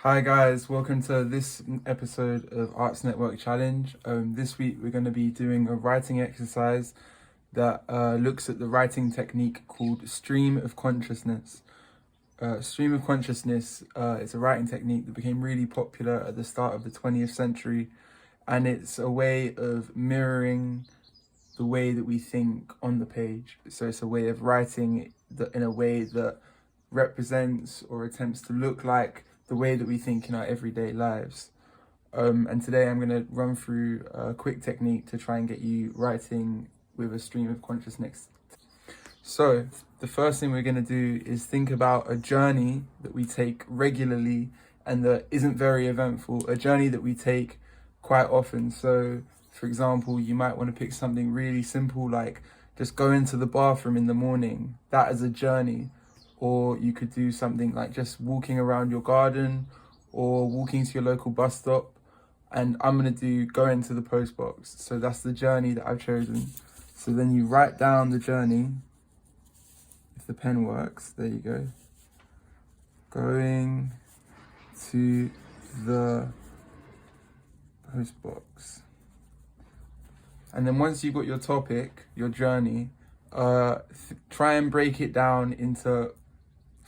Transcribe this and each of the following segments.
Hi guys, welcome to this episode of Arts Network Challenge. This week we're going to be doing a writing exercise that looks at the writing technique called stream of consciousness. Stream of consciousness is a writing technique that became really popular at the start of the 20th century, and it's a way of mirroring the way that we think on the page. So it's a way of writing in a way that represents or attempts to look like the way that we think in our everyday lives. And today I'm going to run through a quick technique to try and get you writing with a stream of consciousness. So the first thing we're going to do is think about a journey that we take regularly and that isn't very eventful, a journey that we take quite often. So for example, you might want to pick something really simple like just going to the bathroom in the morning. That is a journey. Or you could do something like just walking around your garden or walking to your local bus stop. And I'm going to do going to the post box. So that's the journey that I've chosen. So then you write down the journey. If the pen works, there you go. Going to the post box. And then once you've got your topic, your journey, try and break it down into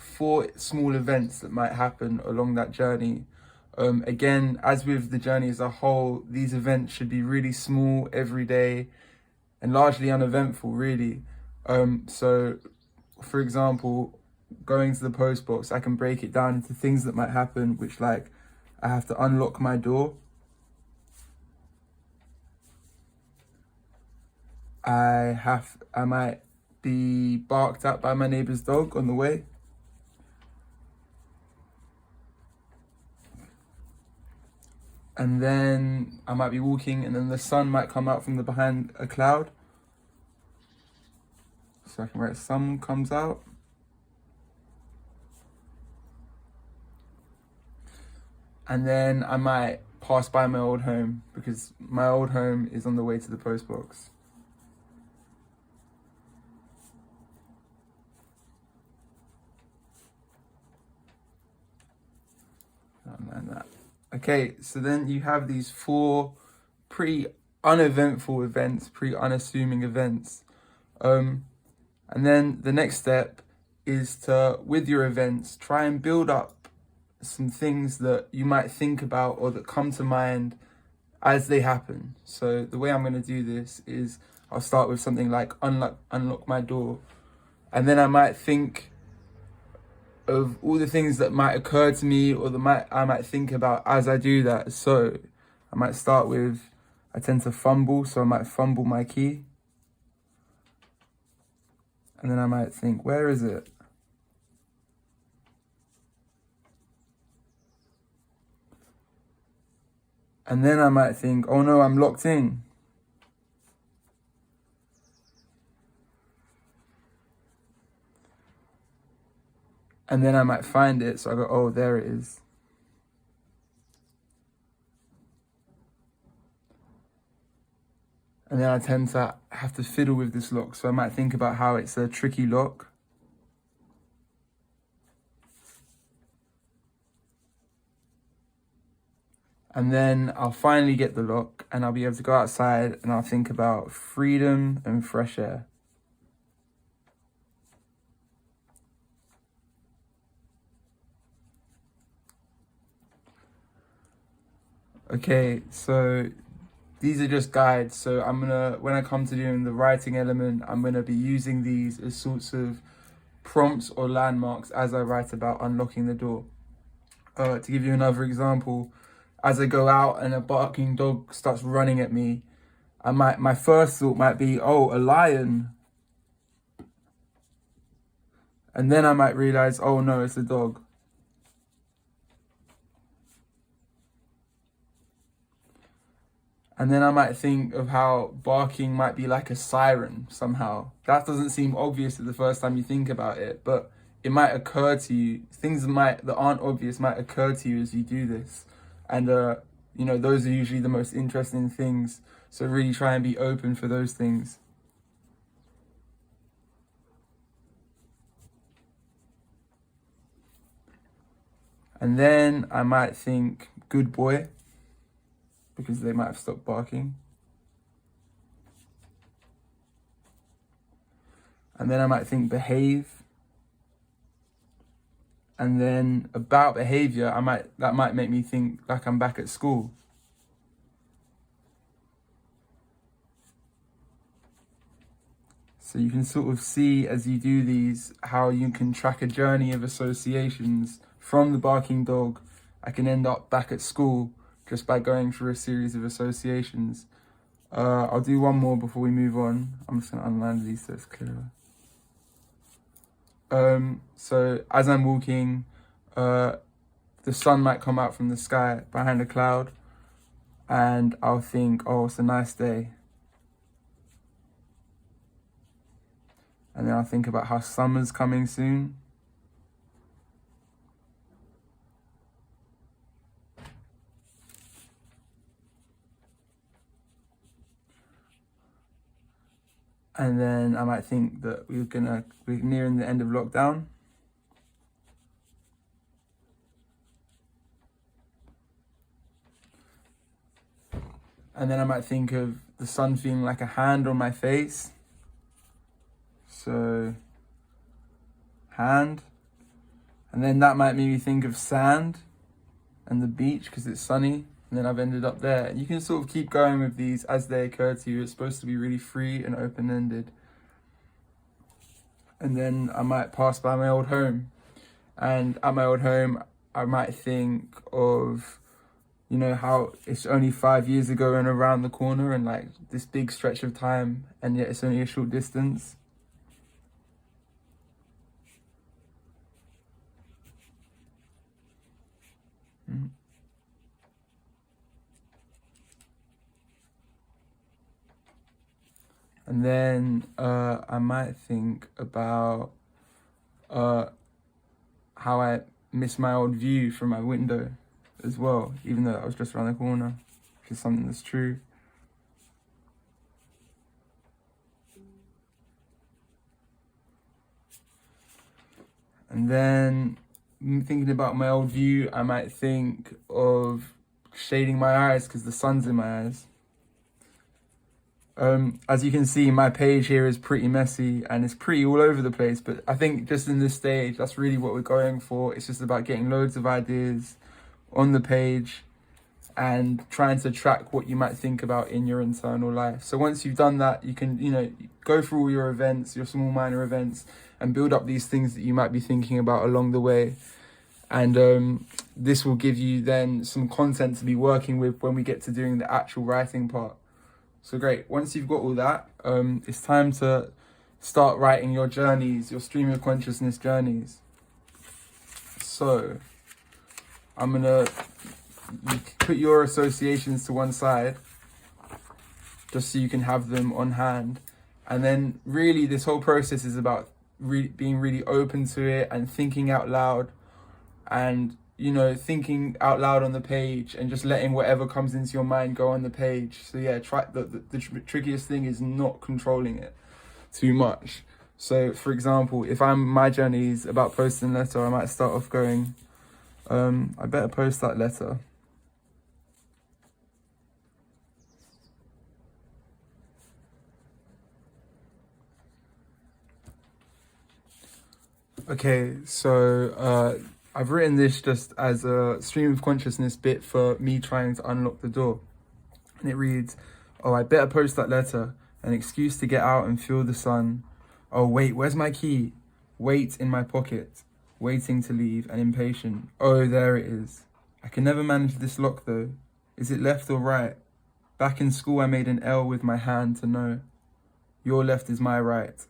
4 small events that might happen along that journey. Again, as with the journey as a whole, these events should be really small, everyday, and largely uneventful, really. So, for example, going to the post box, I can break it down into things that might happen, which like, I have to unlock my door. I might be barked at by my neighbor's dog on the way. And then I might be walking and then the sun might come out from behind a cloud. So I can write sun comes out. And then I might pass by my old home because my old home is on the way to the post box. And that. Okay, so then you have these 4 pretty uneventful events, pretty unassuming events. And then the next step is to, with your events, try and build up some things that you might think about or that come to mind as they happen. So the way I'm going to do this is I'll start with something like unlock my door. And then I might think of all the things that might occur to me or I might think about as I do that. So I might start with, I tend to fumble, so I might fumble my key. And then I might think, where is it? And then I might think, oh no, I'm locked in. And then I might find it, so I go, oh, there it is. And then I tend to have to fiddle with this lock, so I might think about how it's a tricky lock. And then I'll finally get the lock and I'll be able to go outside and I'll think about freedom and fresh air. Okay, so these are just guides. So when I come to doing the writing element, I'm gonna be using these as sorts of prompts or landmarks as I write about unlocking the door. To give you another example, as I go out and a barking dog starts running at me, my first thought might be, oh, a lion. And then I might realize, oh no, it's a dog. And then I might think of how barking might be like a siren somehow. That doesn't seem obvious at the first time you think about it, but it might occur to you. Things that aren't obvious might occur to you as you do this. And, those are usually the most interesting things. So really try and be open for those things. And then I might think good boy, because they might have stopped barking. And then I might think behave. And then about behavior, that might make me think like I'm back at school. So you can sort of see as you do these how you can track a journey of associations from the barking dog. I can end up back at school just by going through a series of associations. I'll do one more before we move on. I'm just going to underline these so it's clearer. So as I'm walking, the sun might come out from the sky behind a cloud, and I'll think, oh, it's a nice day. And then I'll think about how summer's coming soon. And then I might think that we're nearing the end of lockdown. And then I might think of the sun feeling like a hand on my face. So, hand. And then that might make me think of sand and the beach because it's sunny. And then I've ended up there. And you can sort of keep going with these as they occur to you. It's supposed to be really free and open-ended. And then I might pass by my old home. And at my old home, I might think of, you know, how it's only 5 years ago and around the corner and like this big stretch of time, and yet it's only a short distance. And then I might think about how I miss my old view from my window as well, even though I was just around the corner, which is something that's true. And then thinking about my old view, I might think of shading my eyes because the sun's in my eyes. As you can see, my page here is pretty messy and it's pretty all over the place, but I think just in this stage, that's really what we're going for. It's just about getting loads of ideas on the page and trying to track what you might think about in your internal life. So once you've done that, you can, go through all your events, your small minor events, and build up these things that you might be thinking about along the way. And this will give you then some content to be working with when we get to doing the actual writing part. So great, once you've got all that, it's time to start writing your journeys, your stream of consciousness journeys. So I'm gonna put your associations to one side, just so you can have them on hand. And then really this whole process is about being really open to it and thinking out loud and thinking out loud on the page and just letting whatever comes into your mind go on the page. So yeah, the trickiest thing is not controlling it too much. So for example, if my journey is about posting a letter, I might start off going, I better post that letter. Okay, so I've written this just as a stream of consciousness bit for me trying to unlock the door. And it reads, oh, I better post that letter, an excuse to get out and feel the sun. Oh, wait, where's my key? Weight in my pocket, waiting to leave and impatient. Oh, there it is. I can never manage this lock though. Is it left or right? Back in school I made an L with my hand to know. Your left is my right.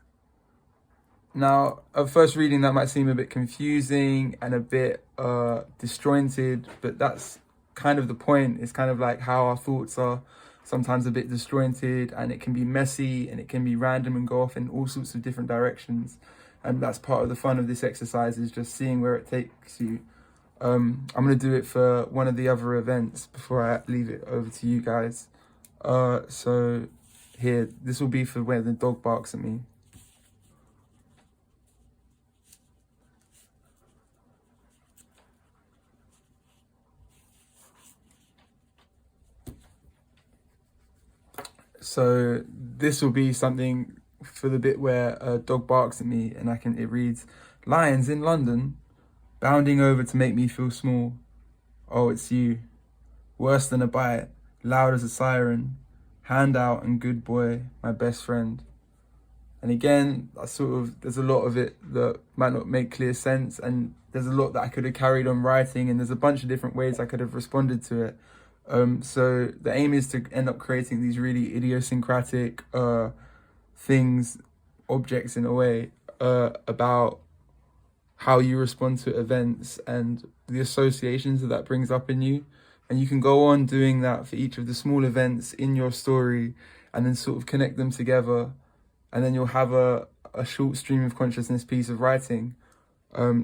Now, at first reading, that might seem a bit confusing and a bit disjointed, but that's kind of the point. It's kind of like how our thoughts are sometimes a bit disjointed, and it can be messy and it can be random and go off in all sorts of different directions. And that's part of the fun of this exercise, is just seeing where it takes you. I'm going to do it for one of the other events before I leave it over to you guys. So here, this will be for where the dog barks at me. So this will be something for the bit where a dog barks at me and it reads, "Lions in London, bounding over to make me feel small. Oh, it's you. Worse than a bite, loud as a siren. Hand out and good boy, my best friend." And again, there's a lot of it that might not make clear sense, and there's a lot that I could have carried on writing, and there's a bunch of different ways I could have responded to it. So the aim is to end up creating these really idiosyncratic things, objects in a way, about how you respond to events and the associations that brings up in you. And you can go on doing that for each of the small events in your story and then sort of connect them together. And then you'll have a short stream of consciousness piece of writing. I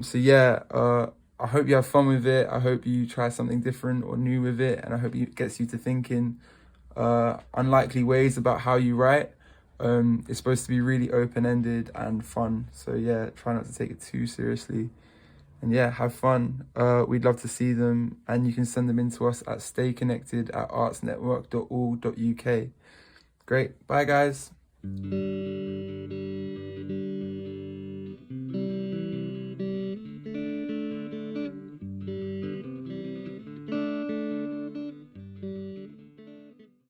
hope you have fun with it. I hope you try something different or new with it. And I hope it gets you to think in unlikely ways about how you write. It's supposed to be really open-ended and fun. So yeah, try not to take it too seriously. And yeah, have fun. We'd love to see them. And you can send them in to us at stayconnected@artsnetwork.org.uk. Great. Bye, guys.